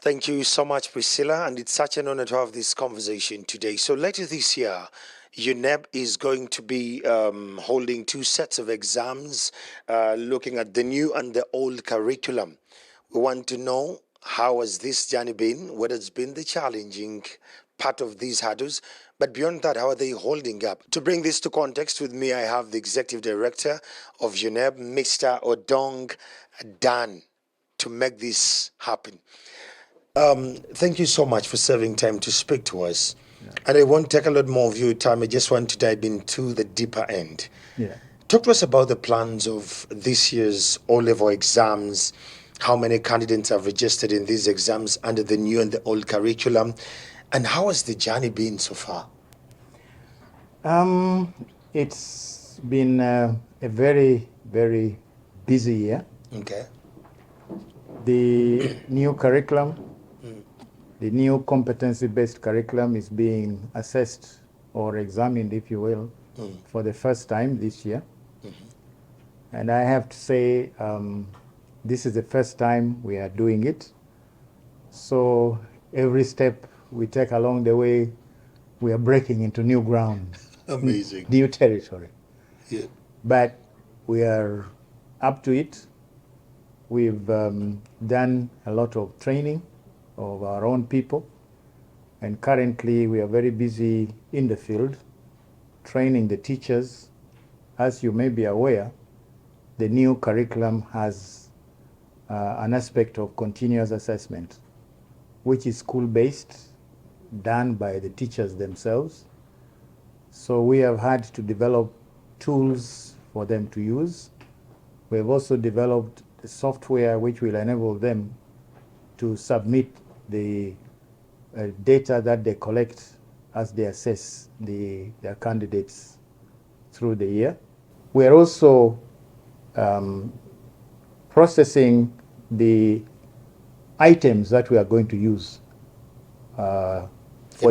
Thank you so much, Priscilla, and it's such an honor to have this conversation today. So later this year, UNEB is going to be holding two sets of exams, looking at the new and the old curriculum. We want to know how has this journey been, what has been the challenging part of these hurdles, but beyond that, how are they holding up? To bring this to context, with me, I have the Executive Director of UNEB, Mr. Odong Dan, to make this happen. Thank you so much for saving time to speak to us. Yeah. And I won't take a lot more of your time. I just want to dive into the deeper end. Yeah. Talk to us about the plans of this year's O-level exams, how many candidates have registered in these exams under the new and the old curriculum, and how has the journey been so far? It's been a very, very busy year. Okay. The new curriculum, the new competency-based curriculum is being assessed or examined, if you will, for the first time this year. And I have to say, this is the first time we are doing it. So every step we take along the way, we are breaking into new ground, Amazing. new territory. Yeah. But we are up to it. We've done a lot of training of our own people, and currently we are very busy in the field training the teachers. As you may be aware, the new curriculum has an aspect of continuous assessment, which is school-based, done by the teachers themselves. So we have had to develop tools for them to use. We have also developed the software which will enable them to submit the data that they collect as they assess their candidates through the year. We are also processing the items that we are going to use for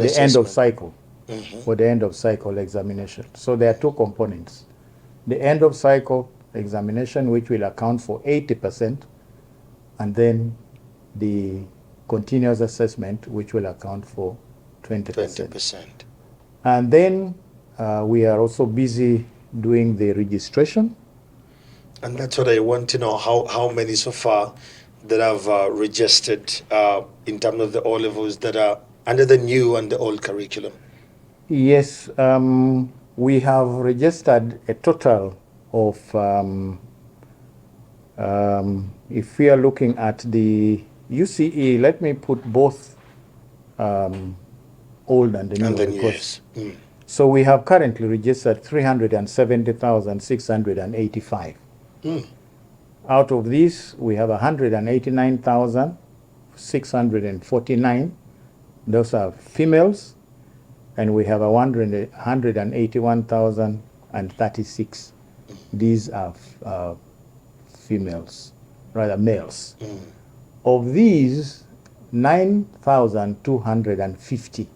the end of cycle, for the end of cycle examination. So there are two components. The end of cycle examination, which will account for 80%, and then the continuous assessment, which will account for 20%. 20%. And then we are also busy doing the registration. And that's what I want to know, how many so far that have registered in terms of the O levels that are under the new and the old curriculum. Yes, we have registered a total of, if we are looking at the UCE, let me put both old and the new. And the new, yes. So we have currently registered 370,685. Out of these, we have 189,649. Those are females. And we have 181,036. These are females, rather males. Of these, 9,250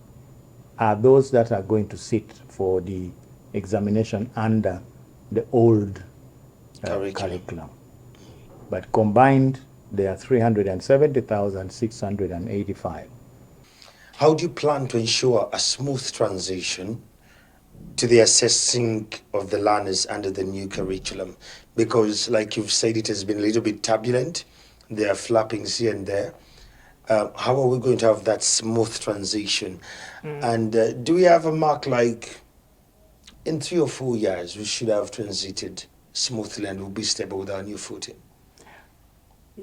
are those that are going to sit for the examination under the old curriculum. But combined, there are 370,685. How do you plan to ensure a smooth transition to the assessing of the learners under the new curriculum? Because, like you've said, it has been a little bit turbulent. There are flappings here and there. How are we going to have that smooth transition? And do we have a mark like in 3 or 4 years we should have transited smoothly and we'll be stable with our new footing?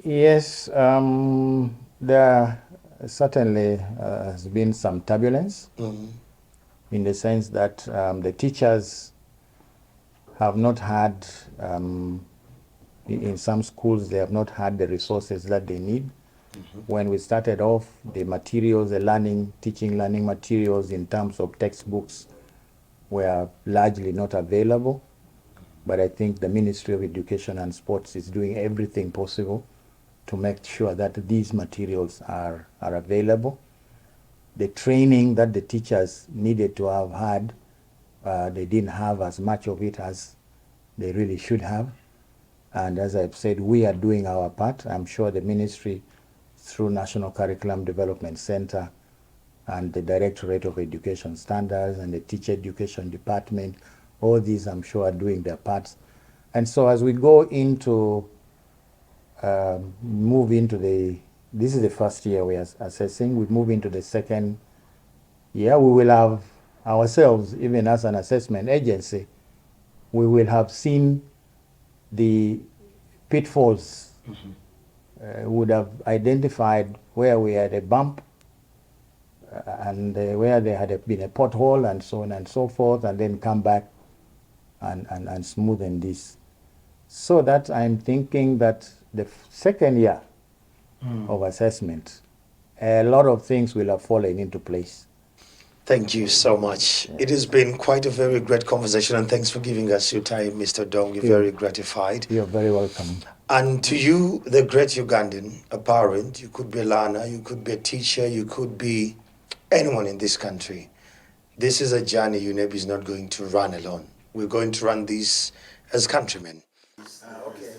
Yes, there certainly has been some turbulence in the sense that the teachers have not had, in some schools, they have not had the resources that they need. When we started off, the materials, the teaching learning materials in terms of textbooks were largely not available. But I think the Ministry of Education and Sports is doing everything possible to make sure that these materials are available. The training that the teachers needed to have had, they didn't have as much of it as they really should have. And as I've said, we are doing our part. I'm sure the ministry through National Curriculum Development Center and the Directorate of Education Standards and the Teacher Education Department. All these, I'm sure, are doing their parts. And so as we go into, move into this is the first year we are assessing, we move into the second year, we will have ourselves, even as an assessment agency, we will have seen the pitfalls, would have identified where we had a bump and where there had been a pothole and so on and so forth, and then come back and smoothen this. So that I'm thinking that the second year of assessment, a lot of things will have fallen into place. Thank you so much. It has been quite a very great conversation, and thanks for giving us your time, Mr. Dong. We're very gratified. You're very welcome. And to you, the great Ugandan, a parent, you could be a learner, you could be a teacher, you could be anyone in this country. This is a journey UNEP is not going to run alone. We're going to run this as countrymen. Okay.